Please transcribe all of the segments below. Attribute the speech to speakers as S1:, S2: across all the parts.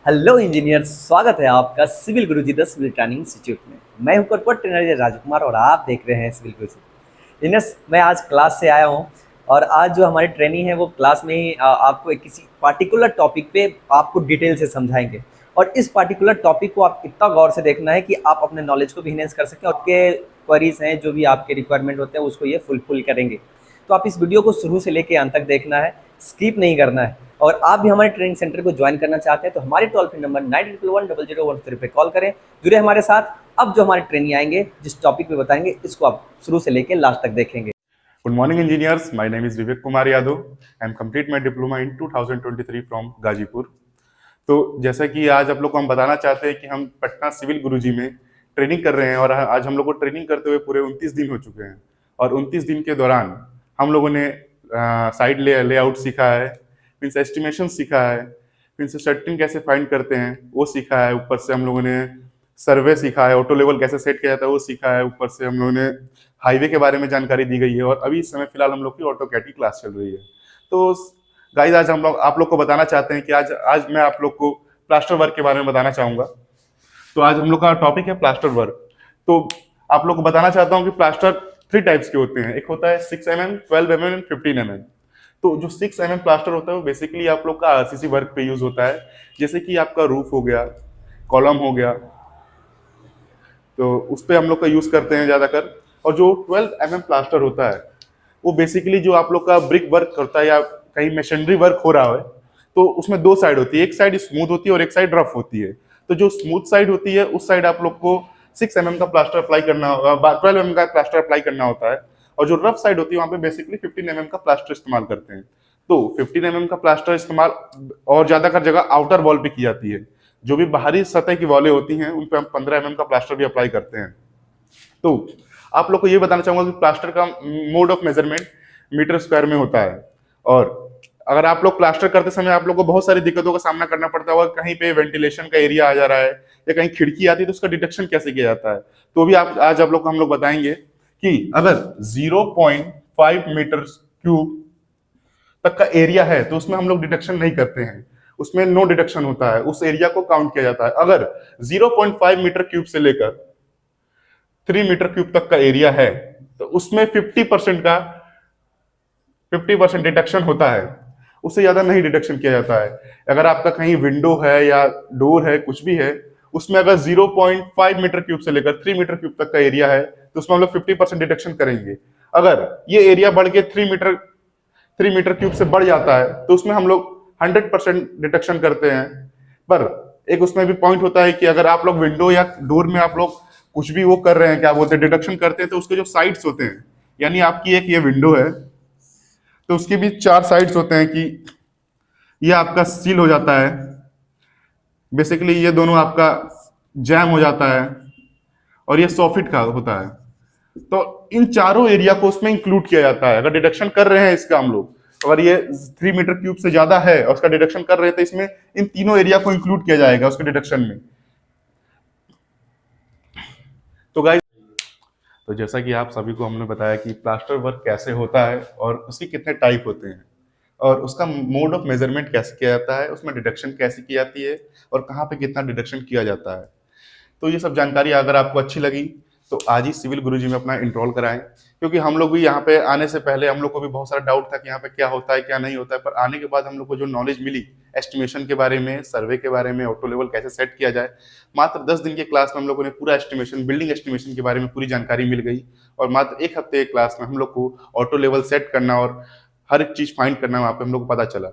S1: Hello engineer, स्वागत है आपका civil Guruji the civil training institute में। मैं हूं कॉर्पोरेट ट्रेनर राजकुमार और आप देख रहे हैं सिविल गुरुजी। इंजीनियर्स, मैं आज क्लास से आया हूं और आज जो हमारी ट्रेनिंग है वो क्लास में ही आपको एक किसी पार्टिकुलर टॉपिक पे आपको डिटेल से समझाएंगे। और इस पार्टिकुलर टॉपिक को आप इतना गौर से देखना है कि आप अपने नॉलेज को भी इनहेंस कर सकें और आपके क्वेरीज हैं, जो भी आपके रिक्वायरमेंट होते हैं, उसको ये फुलफिल करेंगे। तो आप इस वीडियो को शुरू से लेकर अंत तक देखना है, स्किप नहीं करना है। और आप भी हमारे ट्रेनिंग सेंटर को ज्वाइन करना चाहते हैं तो हमारे टोल फ्री नंबर 98110013 पे कॉल करें, जुड़े हमारे साथ। अब जो हमारे ट्रेनिंग आएंगे, जिस टॉपिक पे बताएंगे, इसको आप शुरू से लेकर लास्ट तक देखेंगे।
S2: Good morning, engineers. My name is Vivek Kumar Yadav. I am complete my diploma in 2023 from Ghazipur. तो जैसा कि आज आप लोग को हम बताना चाहते हैं कि हम पटना सिविल गुरुजी में ट्रेनिंग कर रहे हैं और आज हम लोग को ट्रेनिंग करते हुए पूरे 29 दिन हो चुके हैं। और 29 दिन के दौरान हम लोगों ने साइड लेआउट सीखा है, फिर से एस्टिमेशन सीखा है, फिर से शर्टिंग कैसे फाइंड करते हैं वो सीखा है, ऊपर से हम लोगों ने सर्वे सीखा है, ऑटो लेवल कैसे सेट किया जाता है वो सीखा है, ऊपर से हम लोगों ने हाईवे के बारे में जानकारी दी गई है और अभी इस समय फिलहाल हम लोग की ऑटो कैट की क्लास चल रही है। तो गाइस, आज हम लोग आप लोग को बताना चाहते हैं कि आज मैं आप लोग को प्लास्टर वर्क के बारे में बताना चाहूंगा। तो आज हम लोग का टॉपिक है प्लास्टर वर्क। तो आप लोग को बताना चाहता हूँ कि प्लास्टर 3 टाइप्स के होते हैं। एक होता है 6 mm, 12 mm एंड 15 mm। तो जो 6 mm प्लास्टर होता है वो बेसिकली आप लोग का आरसीसी वर्क पे यूज होता है, जैसे कि आपका रूफ हो गया, कॉलम हो गया, तो उस पर हम लोग का यूज करते हैं ज्यादातर। और जो 12 mm प्लास्टर होता है वो बेसिकली जो आप लोग का ब्रिक वर्क करता है या कहीं मशीनरी वर्क हो रहा है, तो उसमें 2 साइड होती है, एक साइड स्मूथ होती है और एक साइड रफ होती है। तो जो स्मूथ साइड होती है उस साइड आप लोग को 6 mm का प्लास्टर अप्लाई करना, 12 mm का प्लास्टर अप्लाई करना होता है। और जो रफ साइड होती है वहां पे बेसिकली 15 mm का प्लास्टर इस्तेमाल करते हैं। तो 15 mm का प्लास्टर इस्तेमाल और ज्यादातर जगह आउटर वॉल पे की जाती है। जो भी बाहरी सतह की वॉलें होती हैं उन पे हम 15 mm का प्लास्टर भी अप्लाई करते हैं। तो आप लोग को ये बताना चाहूंगा कि प्लास्टर का mode of measurement meter square में होता है। और अगर आप लोग प्लास्टर करते समय आप लोग को बहुत सारी दिक्कतों का सामना करना पड़ता होगा, कहीं पे वेंटिलेशन का एरिया आ जा रहा है या कहीं खिड़की आती है तो उसका डिटेक्शन कैसे किया जाता है, तो भी आज आप लोग को हम लोग बताएंगे कि अगर 0.5 मीटर क्यूब तक का एरिया है तो उसमें हम लोग डिटेक्शन नहीं करते हैं, उसमें नो डिटेक्शन होता है, उस एरिया को काउंट किया जाता है। अगर 0.5 मीटर क्यूब से लेकर 3 मीटर क्यूब तक का एरिया है तो उसमें 50% डिटेक्शन होता है, उससे ज्यादा नहीं डिटेक्शन किया जाता है। अगर आपका कहीं विंडो है या डोर है, कुछ भी है, उसमें अगर 0.5 मीटर क्यूब से लेकर 3 मीटर क्यूब तक का एरिया है तो उसमें हम लोग 50% डिटेक्शन करेंगे। अगर ये एरिया बढ़ के 3 मीटर क्यूब से बढ़ जाता है तो उसमें हम लोग 100% डिटेक्शन करते हैं। पर एक उसमें भी पॉइंट होता है कि अगर आप लोग विंडो या डोर में आप लोग कुछ भी वो कर रहे हैं, क्या बोलते हैं, डिटेक्शन करते हैं, तो उसके जो साइड्स होते हैं, यानी आपकी एक ये विंडो है तो उसके भी 4 साइड्स होते हैं कि ये आपका सील हो जाता है, बेसिकली ये दोनों आपका जैम हो जाता है और ये सॉफिट का होता है। तो इन चारों एरिया को उसमें इंक्लूड किया जाता है। अगर डिटेक्शन कर रहे हैं इसका हम लोग, अगर ये 3 मीटर क्यूब से ज्यादा है और उसका डिटेक्शन कर रहे हैं तो इसमें इन तीनों एरिया को इंक्लूड किया जाएगा उसके डिटेक्शन में। तो गाइस, तो जैसा कि आप सभी को हमने बताया कि प्लास्टर वर्क कैसे होता है और उसके कितने टाइप होते हैं और उसका मोड ऑफ मेजरमेंट कैसे किया जाता है, उसमें डिडक्शन कैसे की जाती है और कहाँ पे कितना डिडक्शन किया जाता है। तो ये सब जानकारी अगर आपको अच्छी लगी तो आज ही सिविल गुरुजी में अपना इनरोल कराएं, क्योंकि हम लोग भी यहाँ पे आने से पहले हम लोग को भी बहुत सारा डाउट था कि यहाँ पे क्या होता है क्या नहीं होता है। पर आने के बाद हम लोग को जो नॉलेज मिली एस्टिमेशन के बारे में, सर्वे के बारे में, ऑटो लेवल कैसे सेट किया जाए, मात्र 10 दिन के क्लास में हम लोगों ने पूरा एस्टिमेशन, बिल्डिंग एस्टिमेशन के बारे में पूरी जानकारी मिल गई। और मात्र 1 हफ्ते के क्लास में हम लोग को ऑटो लेवल सेट करना और हर एक चीज फाइंड करना वहाँ पे हम लोग को पता चला।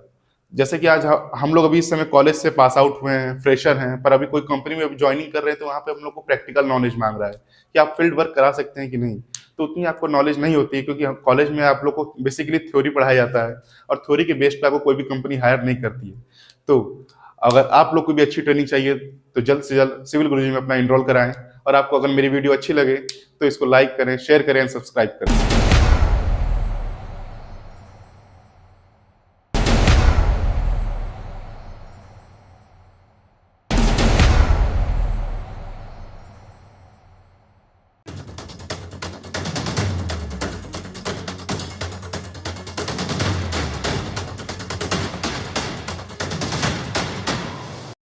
S2: जैसे कि आज हम लोग अभी इस समय कॉलेज से पास आउट हुए हैं, फ्रेशर हैं, पर अभी कोई कंपनी में ज्वाइनिंग कर रहे हैं तो वहाँ पे हम लोग को प्रैक्टिकल नॉलेज मांग रहा है कि आप फील्ड वर्क करा सकते हैं कि नहीं। तो उतनी आपको नॉलेज नहीं होती है, क्योंकि कॉलेज में आप लोग को बेसिकली थ्योरी पढ़ाया जाता है और थ्योरी के बेस पे आपको कोई भी कंपनी हायर नहीं करती है। तो अगर आप लोग को भी अच्छी ट्रेनिंग चाहिए तो जल्द से जल्द सिविल गुरुजी में अपना इनरोल कराएं। और आपको अगर मेरी वीडियो अच्छी लगे तो इसको लाइक करें, शेयर करें, सब्सक्राइब करें।